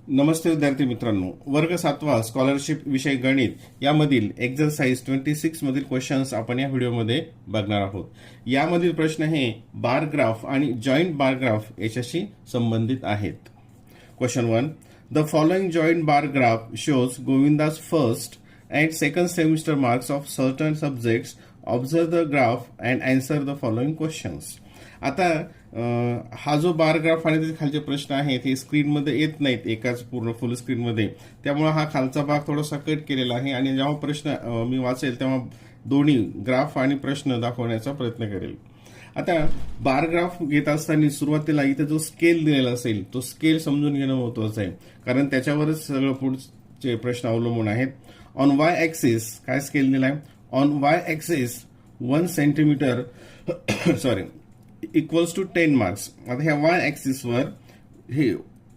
नमस्ते विद्यार्थी मित्रांनो, वर्ग 7वा स्कॉलरशिप विषय गणित यामधील एक्सरसाइज 26 मधील क्वेश्चन्स आपण या व्हिडिओमध्ये बघणार आहोत। यामधील प्रश्न हे बार ग्राफ आणि जॉइंट बार ग्राफ याच्याशी संबंधित आहेत। Question 1, the following joint bar graph shows Govindas first and second semester marks of certain subjects. Observe the graph and answer the following questions. आता हा जो बार ग्राफ आणि त्याचे खालचे प्रश्न आहेत हे स्क्रीनमध्ये येत नाहीत एकाच पूर्ण फुल स्क्रीनमध्ये, त्यामुळे हा खालचा भाग थोडासा कट केलेला आहे आणि जेव्हा प्रश्न मी वाचेल तेव्हा दोन्ही ग्राफ आणि प्रश्न दाखवण्याचा प्रयत्न करेल। आता बार ग्राफ घेत असताना सुरुवातीला इथे जो स्केल दिलेला असेल तो स्केल समजून घेणं महत्त्वाचं आहे, कारण त्याच्यावरच सगळं पुढचे प्रश्न अवलंबून आहेत। ऑन वाय ॲक्सिस काय स्केल दिलाय? On Y axis 1 centimetre equals to 10 marks. आता ह्या वाय ॲक्सिसवर हे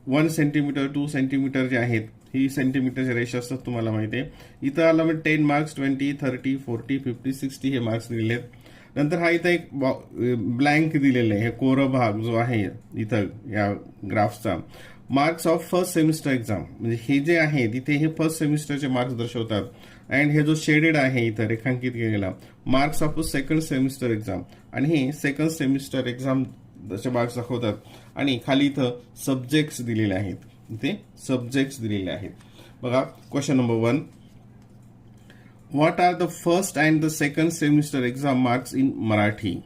1 सेंटीमीटर 2 सेंटीमीटर जे आहेत ही सेंटीमीटरचे रेश असतात, तुम्हाला माहिती आहे। इथं आला म्हणजे 10 मार्क्स 20 30 40 50 60 हे मार्क्स दिलेले आहेत। नंतर हा इथं एक ब्लँक दिलेलं आहे, हे कोरं भाग जो आहे इथं या ग्राफचा marks of first semester exam, म्हणजे हे जे आहे तिथे हे फर्स्ट सेमिस्टरचे मार्क्स दर्शवतात। अँड हे जो शेडेड आहे इथं रेखांकित केलेला marks of second semester exam, आणि हे सेकंड सेमिस्टर एक्झाम मार्क्स दाखवतात। आणि खाली इथं सब्जेक्ट्स दिलेले आहेत, इथे सब्जेक्ट्स दिलेले आहेत। बघा question number 1, what are the first and the second semester exam marks in Marathi?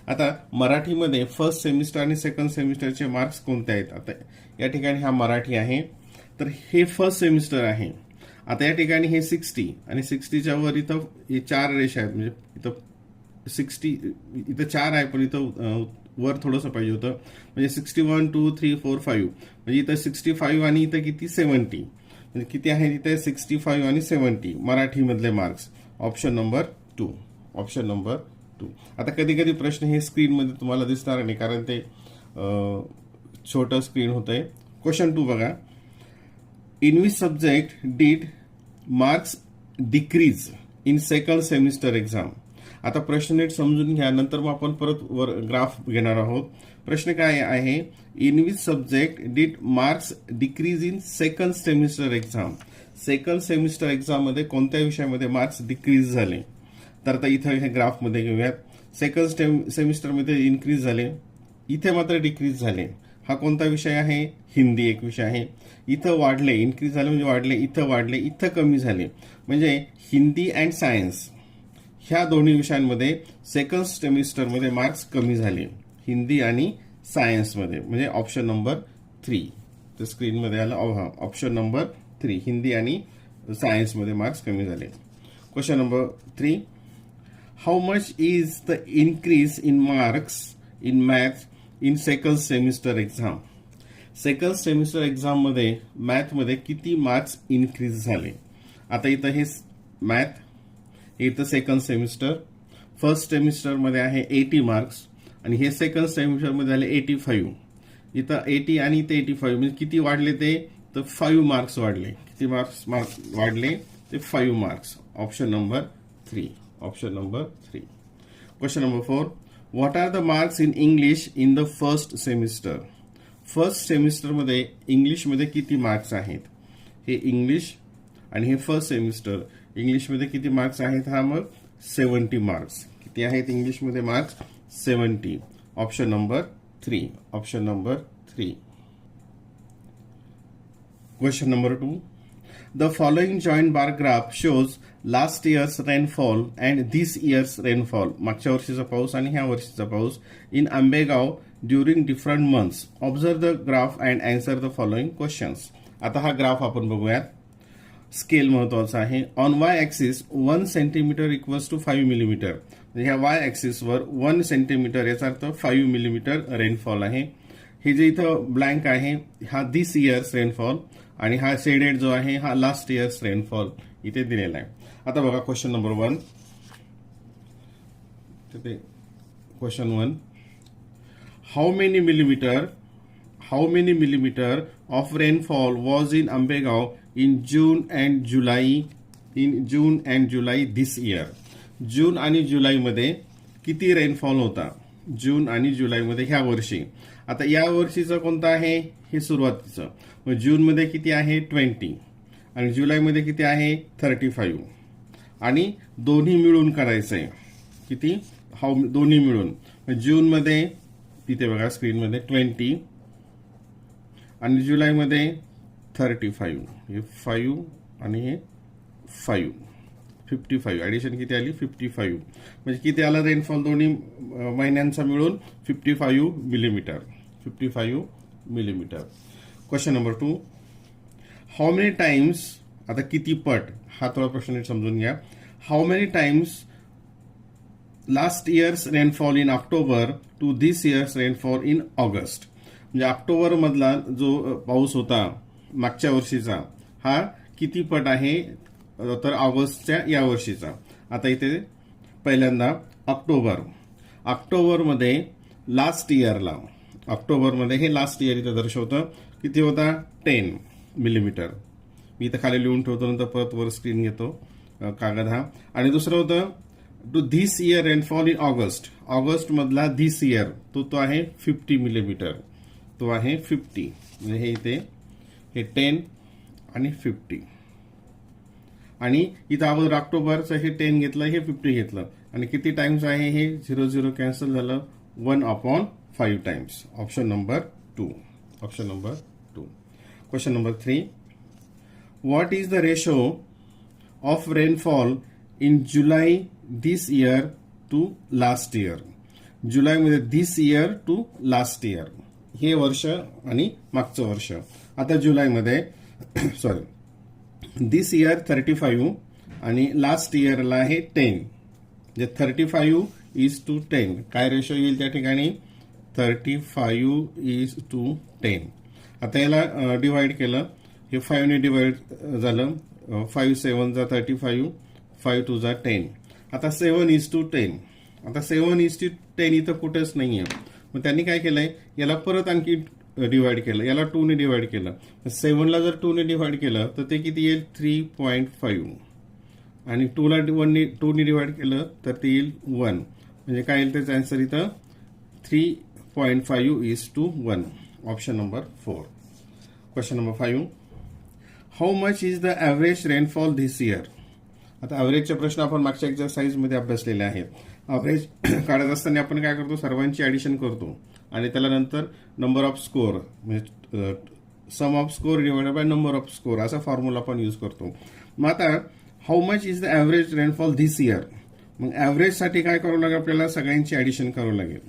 आता मराठीमध्ये फर्स्ट सेमिस्टर आणि सेकंड सेमिस्टरचे मार्क्स कोणते आहेत? आता या ठिकाणी हा मराठी आहे, तर हे फर्स्ट सेमिस्टर आहे। आता या ठिकाणी हे 60 आणि 60च्या वर इथं हे 4 रेषा आहेत, म्हणजे इथं 60 इथं 4 आहे पण इथं वर थोडंसं पाहिजे होतं, म्हणजे 61 2 3 4 5 म्हणजे इथं 65 आणि इथं किती 70, म्हणजे किती आहे इथे 65 आणि 70 मराठीमधले marks. Option number 2, option number 2। आता कधी कधी प्रश्न हे स्क्रीनमध्ये तुम्हाला दिसणार नाही कारण ते छोटं स्क्रीन होतंय। क्वेश्चन 2 बघा, in which subject did marks decrease in second semester exam? आता प्रश्न नीट समजून घ्या, नंतर मग आपण परत वर ग्राफ घेणार आहोत। प्रश्न काय आहे? In which subject did marks decrease in second semester exam? Second semester exam मध्ये कोणत्या विषयामध्ये मार्क्स डिक्रीज झाले? तर आता इथं हे ग्राफमध्ये घेऊयात, सेकंड सेमिस्टरमध्ये इन्क्रीज झाले, इथे मात्र डिक्रीज झाले। हा कोणता विषय आहे? हिंदी एक विषय आहे। इथं वाढले, इन्क्रीज झाले म्हणजे वाढले, इथं वाढले, इथं कमी झाले, म्हणजे हिंदी अँड सायन्स ह्या दोन्ही विषयांमध्ये सेकंड सेमिस्टरमध्ये मार्क्स कमी झाले, हिंदी आणि सायन्समध्ये, म्हणजे ऑप्शन नंबर 3 तर स्क्रीनमध्ये आलं। ऑप्शन नंबर 3 हिंदी आणि सायन्समध्ये मार्क्स कमी झाले। Question number 3, how much is the increase in marks in math in second semester exam? Second semester exam मध्ये मॅथमध्ये किती मार्क्स इन्क्रीज झाले? आता इथं हे मॅथ, इथं सेकंड सेमिस्टर, फर्स्ट सेमिस्टरमध्ये आहे 80 मार्क्स आणि हे सेकंड सेमिस्टरमध्ये झाले 85, इथं 80 आणि इथे 85 म्हणजे किती वाढले ते? तर 5 मार्क्स वाढले। किती मार्क्स वाढले? ते 5 marks. Option number 3, option number 3। Question number 4, what are the marks in English in the first semester? First सेमिस्टरमध्ये इंग्लिशमध्ये किती मार्क्स आहेत? हे इंग्लिश आणि हे फर्स्ट सेमिस्टर, इंग्लिशमध्ये किती मार्क्स आहेत? हा मग 70 मार्क्स। किती आहेत इंग्लिशमध्ये marks? 70। Option number 3, option number 3। Question number 2, the following joint bar graph shows last years rainfall and this years rainfall, मागच्या वर्षीचा पाऊस आणि ह्या वर्षीचा पाऊस in Ambegaon during different months. Observe the graph and answer the following questions. आता हा graph आपण बघूयात। स्केल महत्वाचा आहे। On Y axis 1 centimetre equals to 5 millimetre, ह्या वाय ॲक्सिसवर 1 सेंटीमीटर याचा अर्थ 5 मिलीमीटर रेनफॉल आहे। हे जे इथं ब्लँक आहे हा दिस इयर्स रेनफॉल आणि हा शेडेड जो आहे हा लास्ट इयर्स रेनफॉल इथे दिलेला आहे। आता बघा question number 1, question 1, how many millimetre of rainfall was in Ambegaon in June and July this year? जून आणि जुलैमध्ये किती रेनफॉल होता? जून आणि जुलैमध्ये ह्या वर्षी। आता या वर्षीचं कोणतं आहे, हे सुरुवातीचं. मग जूनमध्ये किती आहे 20 आणि जुलैमध्ये किती आहे 35 आणि दोन्ही मिळून करायचं आहे. किती दोन्ही मिळून जूनमध्ये तिथे बघा स्क्रीनमध्ये 20 आणि जुलैमध्ये 35, हे 5 आणि हे 5, 55. ॲडिशन किती आली 55. म्हणजे किती आला रेनफॉल दोन्ही महिन्यांचा मिळून 55 millimetre. 55 millimetre. Question number 2. How many times, आता किती पट हा थोडा प्रश्न नीट समजून घ्या. How many times last years rainfall in October to this years rainfall in August. म्हणजे ऑक्टोबर मधला जो पाऊस होता मागच्या वर्षीचा हा किती पट आहे तर ऑगस्टच्या या वर्षीचा. आता इथे पहिल्यांदा ऑक्टोबरमध्ये लास्ट इयरला, ऑक्टोबरमध्ये हे लास्ट इयर इथं दर्शवतं किती होता 10 मिलीमीटर. मी इथं खाली लिहून ठेवतो, नंतर परत वर स्क्रीन घेतो कागद हा. आणि दुसरं होतं to this year rainfall in August मधला धिस इयर तो आहे 50 मिलीमीटर. तो आहे 50. म्हणजे हे इथे हे 10 आणि 50. आणि इथं अगोदर ऑक्टोबरचं हे 10 घेतलं, हे 50 घेतलं आणि किती टाइम्स आहे हे 0 कॅन्सल झालं 1/5 times. Option number 2. Option number 2. Question number 3. What is the ratio of rainfall in July this year to last year. जुलैमध्ये this year to last year, हे वर्ष आणि मागचं वर्ष. आता जुलैमध्ये दिस इयर 35 आणि लास्ट इयरला आहे 10. म्हणजे 35:10. काय रेशो येईल त्या ठिकाणी 35:10. आता याला डिवाइड केलं, हे 5 ने डिवाइड झालं. 5 7 जा 35, 5 2 जा 10. आता 7:10. आता 7:10 इथं कुठेच नाहीये. मग त्यांनी काय केलंय, याला परत आणखी डिवाइड केलं, याला 2 ने डिवाइड केलं. 7ला जर 2 ने डिवाइड केलं तर ते किती येईल 3.5 आणि 2ला 2 ने डिवाइड केलं तर ते येईल 1. म्हणजे काय येईल त्याचा आन्सर इथं 3.5:1. Option number 4. Question number 5. How much is the average rainfall this year. आता ॲव्हरेजचे प्रश्न आपण मागच्या एक्झरसाइजमध्ये अभ्यासलेले आहेत. ॲव्हरेज काढत असताना आपण काय करतो, सर्वांची ॲडिशन करतो आणि त्याला नंतर नंबर ऑफ स्कोअर म्हणजे sum of score divided by number of score असा फॉर्म्युला आपण यूज करतो. मग आता how much is the average rainfall this year. मग ॲव्हरेजसाठी काय करावं लागेल, आपल्याला सगळ्यांची ॲडिशन करावं लागेल.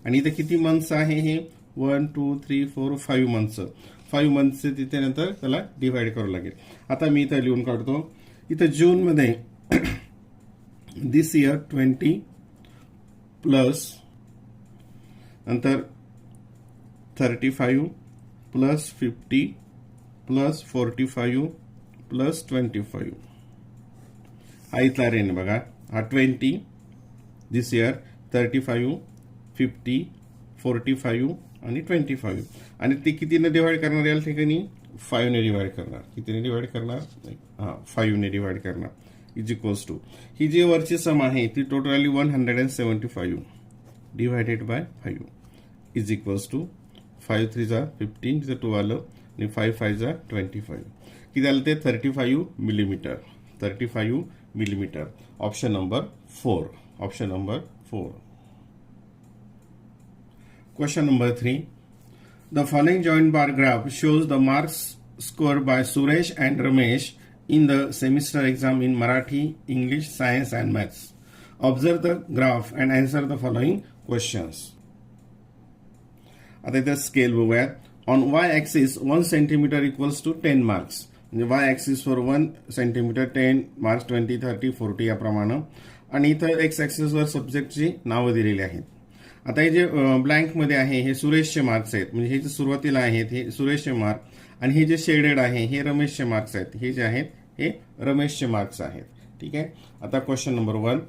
आणि इथे किती मंथ्स आहे, हे 1 2 3 4 5 मंथ्स. 5 मंथचे तिथे नंतर त्याला डिवाइड करावं लागेल. आता मी इथं लिहून काढतो. इथं जूनमध्ये दिस इयर 20 प्लस नंतर 35 प्लस 50 प्लस 45 प्लस 25. हा इथला रेन बघा, हा 20 दिस इयर 35 50 45 आणि 25. आणि ते कितीने डिवाइड करणार या ठिकाणी 5 ने डिवाइड करणार. कितीने डिवाइड करणार, 5 ने डिवाइड करणार. इज इक्वल्स टू ही जी वरची सम आहे ती totally 175 divided by 5 is equals to 5 3 जा 15, तिथं 2 आलं आणि 5 5 जा 25. किती आलं ते 35 millimetre. 35 millimetre. Option number 4. Option number 4. Question number 3. The following joint bar graph shows the marks scored by Suresh and Ramesh in the semester exam in Marathi, English, Science and Maths. Observe the graph and answer the following questions. आता इथे scale बघूयात. On Y axis 1 centimetre equals to 10 marks. म्हणजे वाय ॲक्सिसवर 1 centimetre 10 marks 20 30 40 याप्रमाणे. आणि इथं x ॲक्सिसवर सब्जेक्टची नावं दिलेली आहेत. आता हे जे ब्लँकमध्ये आहे हे सुरेशचे मार्क्स आहेत. म्हणजे हे जे सुरुवातीला आहेत हे सुरेशचे मार्क आणि हे जे शेडेड आहे हे रमेशचे मार्क्स आहेत. हे जे आहेत हे रमेशचे मार्क्स आहेत. ठीक आहे. आता क्वेश्चन नंबर 1.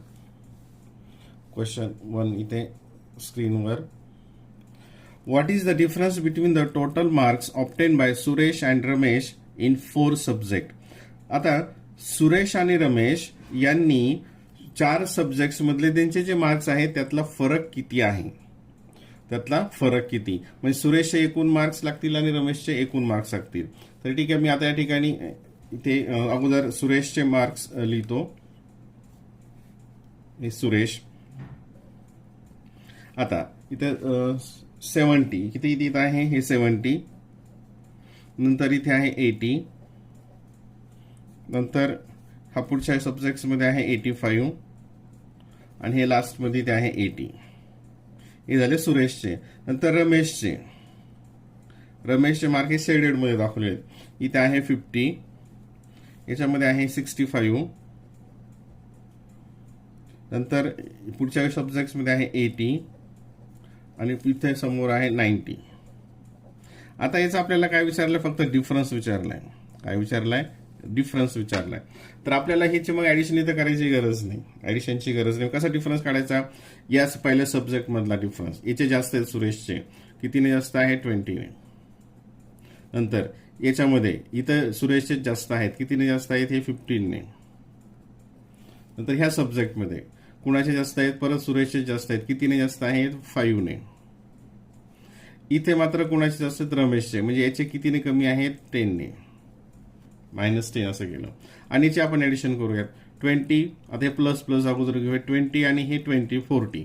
क्वेश्चन 1 इथे स्क्रीनवर. What is the difference between the total marks obtain bye Suresh and Ramesh in 4 subject. आता सुरेश आणि रमेश यांनी 4 सब्जेक्ट्स मधले त्यांचे जे मार्क्स आहेत त्यातला फरक किती आहे. त्यातला फरक किती, म्हणजे सुरेशचे एकूण मार्क्स लागतील आणि रमेशचे एकूण मार्क्स लागतील. तर ठीक आहे, मी आता या ठिकाणी इथे अगोदर सुरेशचे मार्क्स लिहितो. हे सुरेश. आता इथं 70 किती इथं आहे, हे 70. नंतर इथे आहे 80. नंतर हा पुढच्या सब्जेक्ट्समध्ये आहे 85 आणि हे लास्टमध्ये इथे आहे 80. हे झाले सुरेशचे. नंतर रमेशचे मार्क हे शेडेडमध्ये दाखवले आहेत. इथे आहे 50, याच्यामध्ये आहे 65. नंतर पुढच्या सब्जेक्ट्समध्ये आहे 80 आणि इथे समोर आहे 90. आता याचा आपल्याला काय विचारलं, फक्त डिफरन्स विचारलाय. काय विचारलाय, डिफरन्स विचारलाय. तर आपल्याला ह्याची मग ऍडिशन इथं करायची गरज नाही, ऍडिशनची गरज नाही. कसा डिफरन्स काढायचा, याच पहिल्या सब्जेक्ट मधला डिफरन्स. याचे जास्त आहेत सुरेशचे, कितीने जास्त आहे, 20 ने. नंतर याच्यामध्ये इथं सुरेशचे जास्त आहेत, कितीने जास्त आहेत, हे 15 ने. नंतर ह्या सब्जेक्टमध्ये कुणाचे जास्त आहेत, परत सुरेशचे जास्त आहेत, कितीने जास्त आहेत, 5 ने. इथे मात्र कुणाचे जास्त आहेत, रमेशचे, म्हणजे याचे कितीने कमी आहेत, 10 ने. -10 असं केलं. आणि याचे आपण ऍडिशन करूयात. 20, आता हे प्लस प्लस अगोदर घेऊया, 20 आणि हे 20, 40.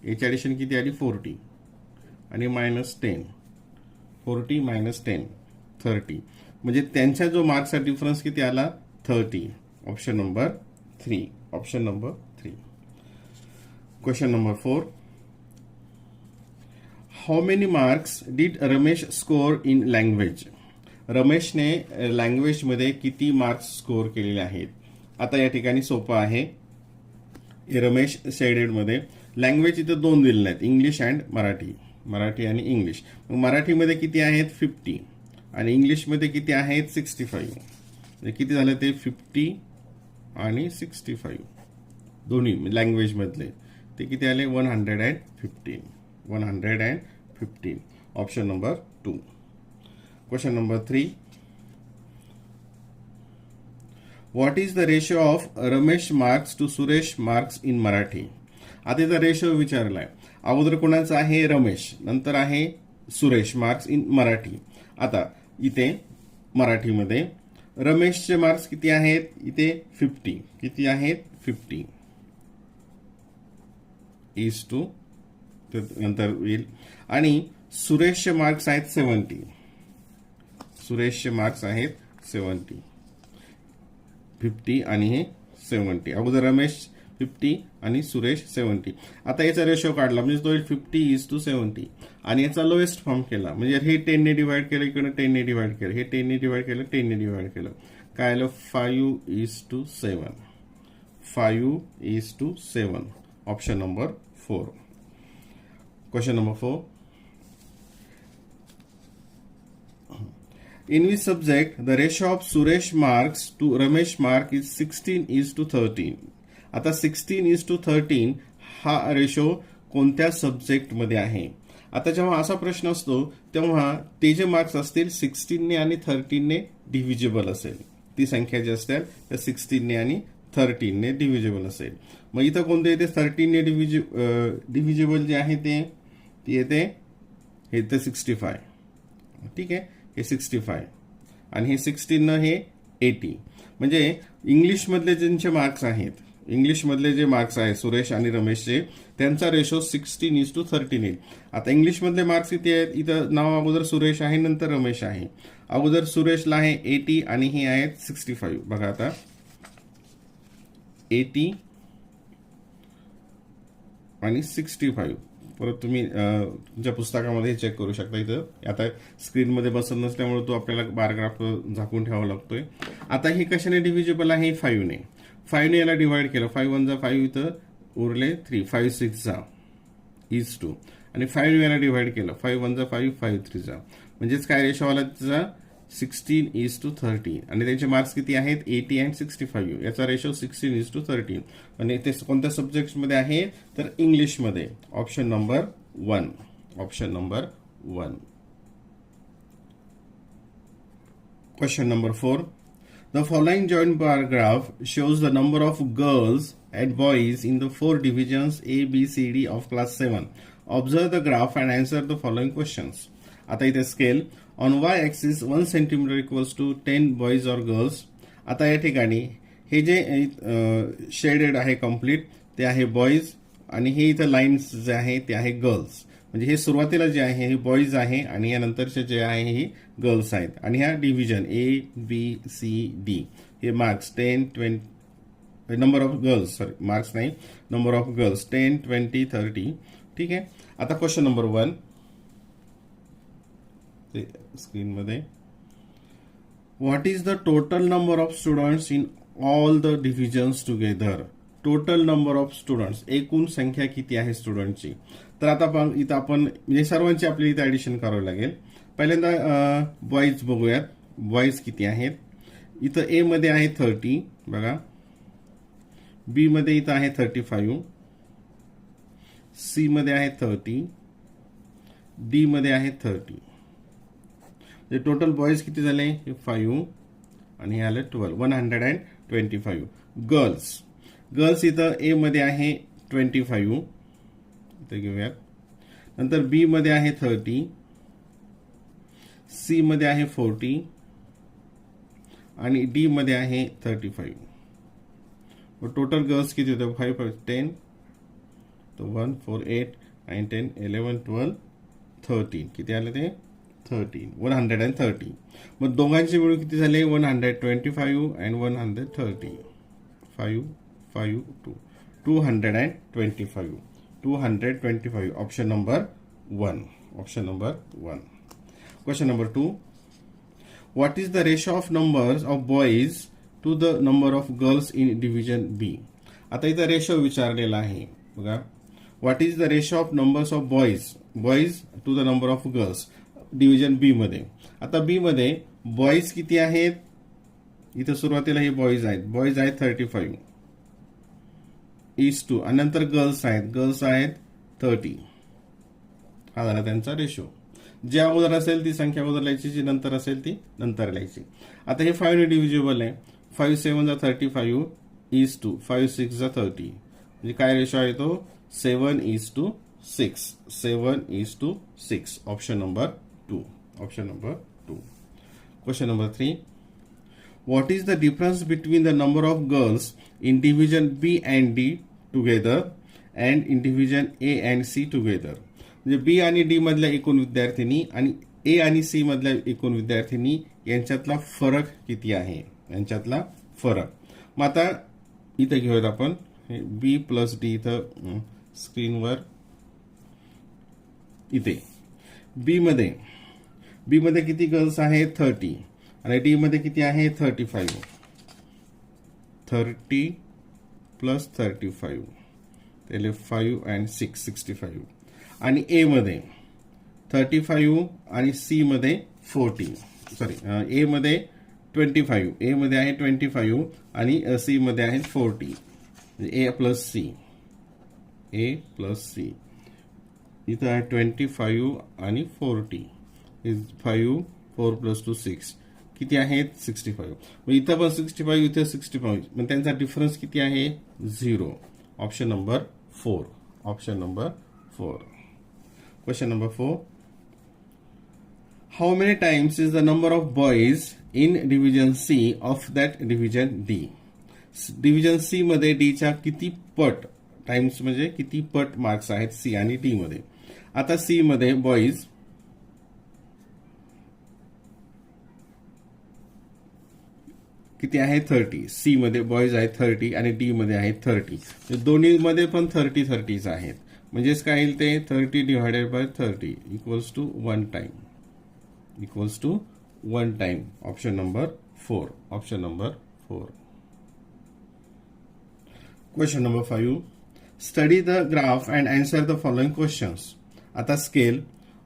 याची ऍडिशन किती आली, 40 आणि -10. 40 -10, 30. म्हणजे त्यांच्या जो मार्क्सचा डिफरन्स किती आला, 30. Option number 3. Option number 3. Question number 4. How many marks did Ramesh score in language. रमेशने लँग्वेजमध्ये किती मार्क्स स्कोर केलेले आहेत. आता या ठिकाणी सोपं आहे. रमेश शेडेडमध्ये लँग्वेज इथं 2 दिलेले आहेत, इंग्लिश अँड मराठी. मराठी आणि इंग्लिश. मग मराठीमध्ये किती आहेत, 50 आणि इंग्लिशमध्ये किती आहेत, 65. म्हणजे किती झालं ते, 50 आणि 65 दोन्ही लँग्वेजमधले. ते किती आले, 115. 115. Option number 2. Question number 3. What is the ratio of Ramesh marks to Suresh marks in Marathi. आता इथं रेशो विचारलाय. अगोदर कोणाचं आहे, रमेश, नंतर आहे सुरेश मार्क्स इन मराठी. आता इथे मराठीमध्ये रमेशचे मार्क्स किती आहेत, इथे 50. किती आहेत, 50 इज टू, नंतर येईल. आणि सुरेशचे मार्क्स आहेत 70. सुरेशचे मार्क्स आहेत 70. 50 आणि हे 70. अगोदर रमेश 50 आणि सुरेश 70. आता याचा रेशो काढला म्हणजे तो 50:70 आणि याचा लोएस्ट फॉर्म केला म्हणजे हे 10 ने डिवाइड केलं, इकडे 10 ने डिवाइड केलं, हे 10 ने डिवाइड केलं, 10 ने डिवाइड केलं, काय आलं 5:7. 5:7. Option number 4. Question number 4. In which subject the ratio of Suresh marks to Ramesh mark is 16:13. आता 16:13 हा रेशो कोणत्या सब्जेक्ट मध्ये आहे. आता जेव्हा असा प्रश्न असतो तेव्हा ते जे मार्क्स असतील 16 ने आणि 13 ने डिव्हिजिबल असेल. ती संख्या जी असतील त्या 16 ने आणि 13 ने डिव्हिजिबल असेल. मग इथं कोणते येते 13 ने डिव्हिजिबल जे आहे ते येते हे तर 65. ठीक आहे, हे 65 आणि हे 16 हे 80. म्हणजे इंग्लिश मधले ज्यांचे मार्क्स आहेत, इंग्लिश मधले जे मार्क्स आहेत सुरेश आणि रमेशचे, त्यांचा रेशो 16:13 येईल. आता इंग्लिश मधले मार्क्स किती आहेत, इथं नाव अगोदर सुरेश आहे नंतर रमेश आहे. अगोदर सुरेशला आहे 80 आणि हे आहेत 65. बघा आता 80 आणि 65. परत तुम्ही तुमच्या पुस्तकामध्ये चेक करू शकता. इथं आता स्क्रीनमध्ये बसत नसल्यामुळे तो आपल्याला बारग्राफ झाकून ठेवावा लागतोय. आता हे कशाने डिव्हिजिबल आहे, 5 ने. 5 ने याला डिवाइड केलं, 5 1 जा 5, इथं उरले 3, 5 6 जा इज 2 आणि 5 याला डिवाइड केलं, 5 1 जा 5, 5 3 जा, म्हणजेच काय रेशो आला त्याचा 16:13 आणि त्यांचे मार्क्स किती आहेत 80 आणि 65. याचा रेशो 16:13 आणि ते कोणत्या सब्जेक्ट मध्ये आहे तर इंग्लिश मध्ये. Option number 1. Option number 1. Question number 4. The following joint bar graph shows the number of girls and boys in the 4 divisions A, B, C, D of class 7 observe the graph and answer the following questions. आता इथे scale on Y axis 1 centimetre equals to 10 boys or girls. आता या ठिकाणी हे जे shaded आहे complete ते आहे बॉईज आणि हे इथं लाईन्स जे आहे ते आहे गर्ल्स. म्हणजे हे सुरुवातीला जे आहे हे बॉईज आहे आणि या नंतरचे जे आहे हे गर्ल्स आहेत. आणि ह्या डिव्हिजन ABCD हे marks 10, 20 number of girls, sorry marks नाही, नंबर ऑफ गर्ल्स 10, 20, 30. ठीक आहे. आता क्वेश्चन नंबर 1 स्क्रीनमध्ये, what is the total number of students in all the divisions together. Total number of students, एकूण संख्या किती आहे स्टुडंटची. तर आता इथं आपण म्हणजे सर्वांची आपल्याला इथे ऍडिशन करावं लागेल. पहिल्यांदा बॉईज बघूयात, बॉईज किती आहेत. इथं ए मध्ये आहे 30 बघा, बी मध्ये इथं आहे 35, सी मध्ये आहे 30, डी मध्ये आहे 30. म्हणजे टोटल बॉईज किती झाले 5 आणि हे आलं 12, 125. गर्ल्स, गर्ल्स इथं ए मध्ये आहे 25 इथे घेऊयात. नंतर बी मध्ये आहे 30, सी मध्ये आहे 40 आणि डी मध्ये आहे 35. टोटल गर्ल्स किती होते 5, 10, तो 1, 4, 8, 9, 10, 11, 12, 13. किती आले ते 13, 130. मग दोघांचे मिळून किती झाले 125 and 130. 5, 5, 2, 225. 225. Option number 1. Option number 1. Question number 2, what is the ratio of numbers of boys to the number of girls in division B. आता इथं रेशो विचारलेला आहे बघा. What is the ratio of numbers of boys to the number of girls division B मध्ये. आता बी मध्ये boys किती आहेत, इथं सुरुवातीला हे बॉईज आहेत 35 इज टू, आणि नंतर गर्ल्स आहेत 30. हा झाला त्यांचा रेशो. जे अगोदर असेल ती संख्या अगोदर लिहायची, जी नंतर असेल ती नंतर लिहायची. आता हे 5 ने डिव्हिजिबल आहे. 5 7 35 इज टू, 5 6 30. म्हणजे काय रेशो आहे तो 7:6. 7:6. Option number 2. Option number 2. Question number 3, what is the difference between the number of girls in division B and D together and in division A and C together. म्हणजे B आणि D मधल्या एकूण विद्यार्थिनी आणि ए आणि C मधल्या एकूण विद्यार्थिनी यांच्यातला फरक किती आहे, यांच्यातला फरक. मग आता इथे घेऊयात आपण बी प्लस डी. इथं स्क्रीनवर इथे बी मध्ये किती गर्ल्स आहेत 30 आणि डी मध्ये किती आहे 35. 30 प्लस 35 त्याला 5 अँड 6 65. आणि ए मध्ये 35 आणि सी मध्ये 40, सॉरी ए मध्ये 25, ए मध्ये आहे 25 आणि सी मध्ये आहे 40. ए प्लस सी इथं आहे 25 आणि 40 इज 5, 4 प्लस 2 6. किती आहेत 65. मग इथं पण 65, इथे 65. मग त्यांचा डिफरन्स किती आहे 0. Option number 4. Option number 4. Question number 4, how many times is the number of boys in division C of that division D. Division C मध्ये डी च्या किती पट, टाइम्स म्हणजे किती पट मार्क्स आहेत सी आणि डी मध्ये. आता सी मध्ये बॉईज किती आहे 30. सी मध्ये बॉईज आहेत 30 आणि डी मध्ये आहेत 30. दोन्ही मध्ये पण 30 आहेत. म्हणजेच काय येईल ते 30 divided by 30 equals to 1 time. Equals to 1 time. Option number 4. Option number 4. Question number 5, study the graph and answer the following questions. आता scale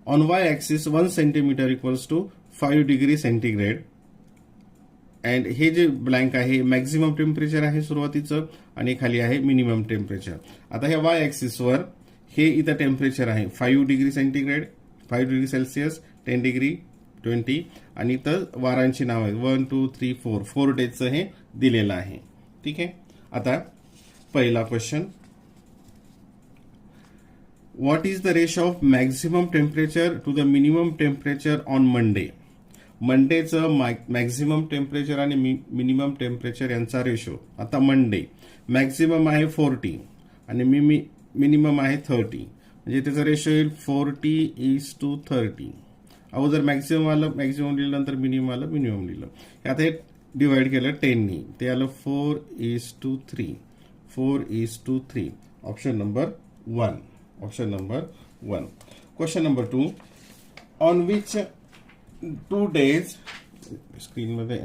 on Y axis 1 centimetre equals to 5 degree centigrade. And हे जे blank आहे maximum temperature आहे सुरुवातीचं आणि खाली आहे minimum temperature. आता ह्या वाय ऍक्सिसवर हे इथं टेम्परेचर आहे 5 degree centigrade, 5 degree Celsius, 10 degree, 20 आणि इथं वारांची नाव आहेत 1 2 3 4. 4 डेजचं हे दिलेलं आहे. ठीक आहे. आता पहिला question, what is the ratio of maximum temperature to the minimum temperature on Monday. मंडेचं मॅक्झिमम टेम्परेचर आणि मिनिमम टेम्परेचर यांचा रेशो. आता मंडे मॅक्झिमम आहे 40 आणि मिनिमम आहे 30, म्हणजे त्याचा रेशो येईल 40:30. अगोदर मॅक्झिमम आलं मॅक्झिमम लिहिलं, नंतर मिनिमम आलं मिनिमम लिहिलं. आता हे डिवाइड केलं 10नी, ते आलं 4:3. 4:3. Option number 1. Option number 1. Question number 2. On which 2 days स्क्रीनमध्ये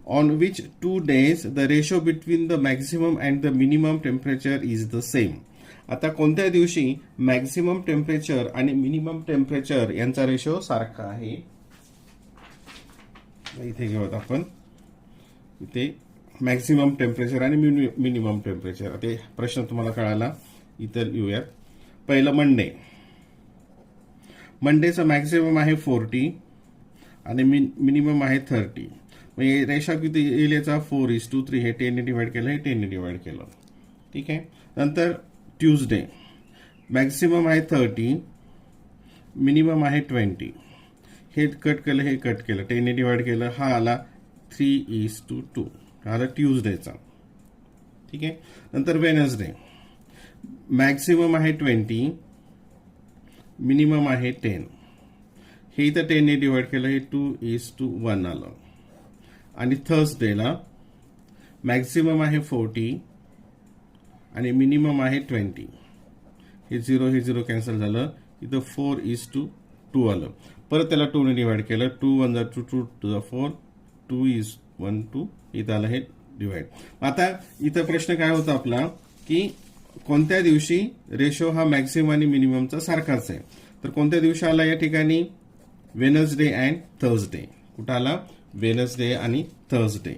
on which 2 days the ratio between the maximum and the minimum temperature is the same. आता कोणत्या दिवशी मॅक्झिमम टेम्परेचर आणि मिनिमम टेम्परेचर यांचा रेशो सारखा आहे. इथे घेऊयात आपण, इथे मॅक्झिमम टेम्परेचर आणि मिनिमम टेम्परेचर. ते प्रश्न तुम्हाला कळाला. इतर येऊयात. पहिलं मंडेचं मॅक्झिमम आहे 40 आणि मिनिमम आहे 30. म्हणजे रेशा किती येईल याचा 4:3. हे 10 ने डिवाइड केलं, हे 10 ने डिवाइड केलं. ठीक आहे. नंतर ट्यूजडे मॅक्झिमम आहे 30, मिनिमम आहे 20. हे कट केलं, हे कट केलं, 10 ने डिवाइड केलं, हा आला 3:2. हा आला ट्यूजडेचा. ठीक आहे. नंतर वेनसडे मॅक्झिमम आहे 20, मिनिमम आहे 10. हे इथं 10 ने डिवाइड केलं, हे 2:1 आलं. आणि थर्सडेला मॅक्झिमम आहे 40 आणि मिनिमम आहे 20. हे 0 कॅन्सल झालं. इथं 4:2 आलं. परत त्याला 2 ने डिवाइड केलं, 2 1 2 2 2 4, 2:1 2. इथं आलं हे डिवाइड. आता इथं प्रश्न काय होता आपला, की कोणत्या दिवशी रेशो हा मॅक्झिमम आणि मिनिममचा सारखाच आहे. तर कोणत्या दिवशी आला या ठिकाणी, वेनसडे अँड थर्सडे. कुठं आला, वेनसडे आणि Thursday.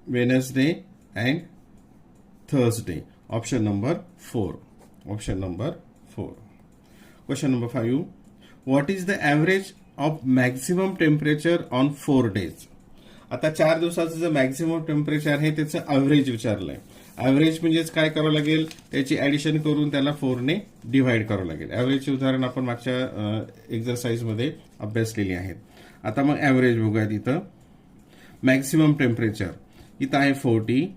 Wednesday and Thursday. Option number 4. Option number 4. Question number 5. What is the average of maximum temperature on 4 days. आता 4 दिवसाचं जे मॅक्झिमम टेम्परेचर आहे त्याचं ॲव्हरेज विचारलंय. ॲव्हरेज म्हणजेच काय करावं लागेल, त्याची ॲडिशन करून त्याला 4 ने डिव्हाइड करावं लागेल. ॲव्हरेजचे उदाहरण आपण मागच्या एक्झरसाइजमध्ये अभ्यासलेली आहेत. आता मग ॲव्हरेज बघूयात. इथं मॅक्झिमम टेम्परेचर इथं आहे 40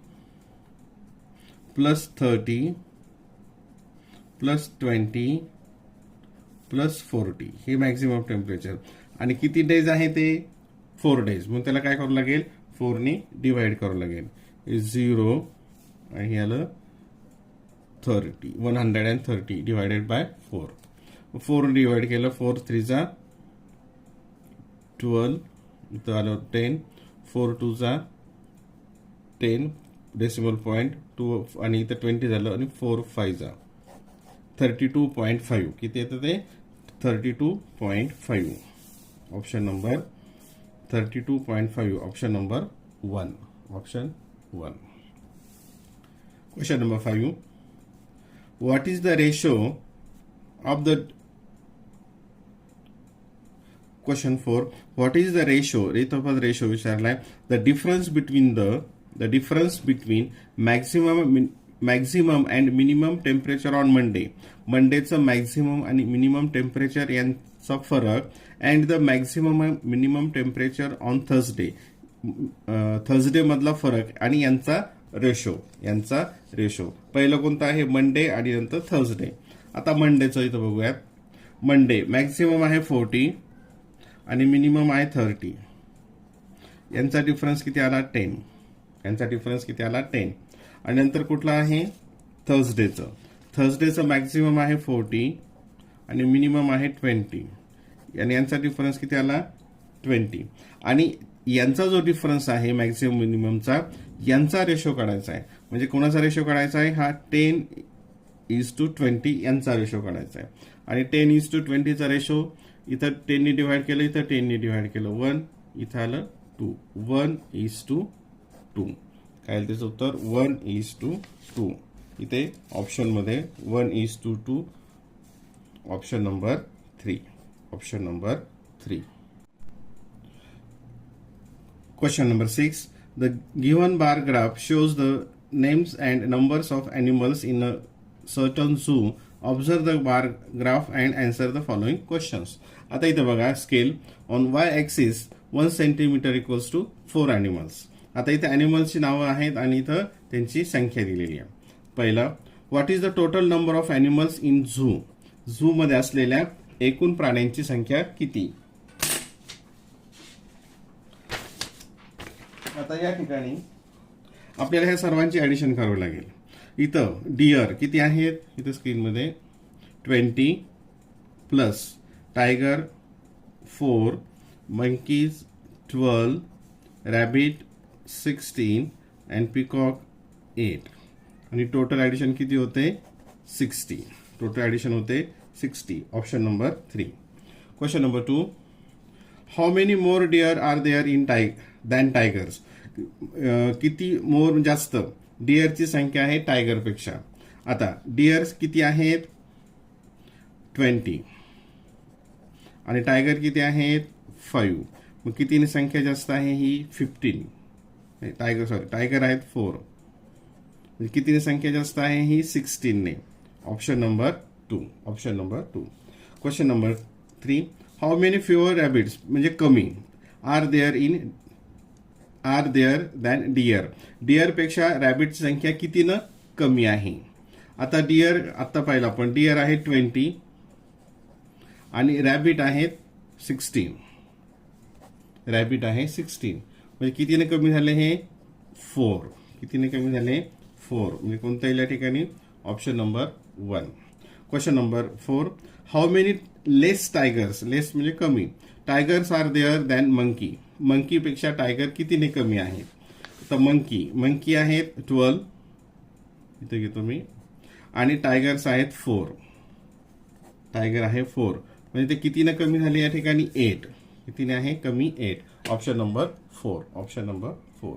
प्लस 30 प्लस 20 प्लस 40. हे मॅक्झिमम टेम्परेचर. आणि किती डेज आहे ते, 4 days. मग त्याला काय करावं लागेल, 4 ने डिव्हाइड करावं लागेल. 0 आणि हे आलं 30. 130 डिवायडेड बाय 4. 4 डिवाइड केलं, 4 3 12. इथं आलं 10. 4 2 10 डेसिमल पॉईंट 2 आणि इथं 20 झालं आणि 4 5 32.5. किती येतं ते, 32.5. Option number 32.5. Option number 1. Option 1. Question number 5. What is the ratio of the question 4. What is the ratio? Ratio विचारलाय. The difference between maximum and minimum temperature on Monday. मंडेचं मॅक्झिमम आणि मिनिमम टेम्परेचर यांचा फरक and the maximum minimum temperature on Thursday. Thursday मधला फरक आणि यांचा ratio. पहिलं कोणतं आहे, मंडे आणि नंतर थर्सडे. आता मंडेचं इथं बघूयात. मंडे मॅक्झिमम आहे 40 आणि मिनिमम आहे 30. यांचा डिफरन्स किती आला, 10. यांचा डिफरन्स किती आला, 10. आणि नंतर कुठला आहे, थर्सडेचं मॅक्झिमम आहे 40 आणि मिनिमम आहे 20. आणि यांचा डिफरन्स किती आला, 20. आणि यांचा जो डिफरन्स आहे मॅक्झिमम मिनिममचा, यांचा रेशो काढायचा आहे. म्हणजे कोणाचा रेशो काढायचा आहे, हा 10:20 यांचा रेशो काढायचा आहे. आणि 10:20 रेशो इथं 10 ने डिवाइड केलं, इथं 10 ने डिवाइड केलं, 1 इथं आलं 2. 1:2. काय त्याचं उत्तर 1:2. इथे ऑप्शन मध्ये 1:2. Option number 3. Option number 3. Question number 6. The given bar graph shows the names and numbers of animals in a certain zoo observe the bar graph and answer the following questions. आता इथे बघा scale on Y axis 1 centimetre equals to 4 animals. आता इथे ॲनिमल्सची नावं आहेत आणि इथं त्यांची संख्या दिलेली आहे. पहिला, what is the total number of animals in zoo. Zoo मध्ये असलेल्या एकूण प्राण्यांची संख्या किती. आता या ठिकाणी आपल्याला ह्या सर्वांची ऍडिशन करावी लागेल. इथं डिअर किती आहेत, इथं स्क्रीनमध्ये 20 plus tiger 4, monkeys 12, rabbit 16 and peacock 8 आणि टोटल ऍडिशन किती होते 60. टोटल ऍडिशन होते 60. Option number 3. Question number 2, how many more deer are there in than tigers. किती मोर जास्त डिअरची संख्या आहे टायगरपेक्षा. आता डिअर्स किती आहेत 20 आणि टायगर किती आहेत 5. मग कितीने संख्या जास्त आहे ही 15. टायगर आहेत 4. कितीने संख्या जास्त आहे ही 16 ने. Option number 2. Option number 2. Question number 3, how many fewer rabbits म्हणजे कमी are there than deer. Deer पेक्षा रॅबिटची संख्या कितीनं कमी आहे. आता डिअर आता पाहिलं आपण, डिअर आहे 20 आणि रॅबिट आहेत 16. रॅबिट आहे 16 म्हणजे कितीने कमी झाले हे 4. कितीने कमी झाले 4 म्हणजे कोणत्या या ठिकाणी option number 1. Question number 4, how many less tigers. Less म्हणजे कमी. Tigers are there than monkey. Monkey पेक्षा टायगर कितीने कमी आहे. तर मंकी आहेत 12 इथे घेतो मी आणि टायगर्स आहेत 4. टायगर आहे 4 म्हणजे ते कितीने कमी झाले या ठिकाणी 8. कितीने आहे कमी 8. Option number 4. Option number 4.